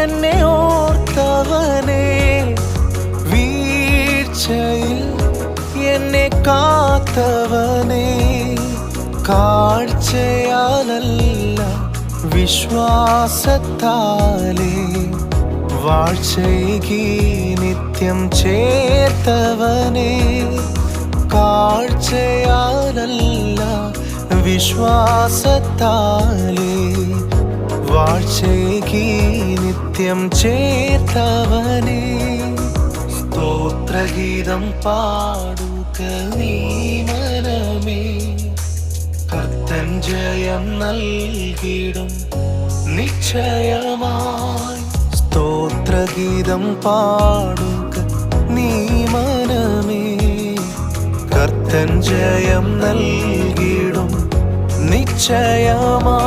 എന്നെ ഓർത്തവനേ, വീഴ്ചയിൽ എന്നെ കാത്തവനേ, കാഴ്ചയാലല്ല വിശ്വാസത്താലേ വാഴ്ചയ്ക്ക് നിത്യം ചേർത്തവനേ, കാഴ്ചയാലല്ല വിശ്വാസത്താലേ വാഴ്ചയ്ക്ക് നിത്യം ചേർത്തവനേ. സ്തോത്രഗീതം പാടുക നീ മനമേ, കർത്തൻ ജയം നൽകിടും നിശ്ചയമായി. സ്തോത്രഗീതം പാടുക നീ മനമേ, കർത്തൻ ജയം നൽകിടും നിശ്ചയമായി.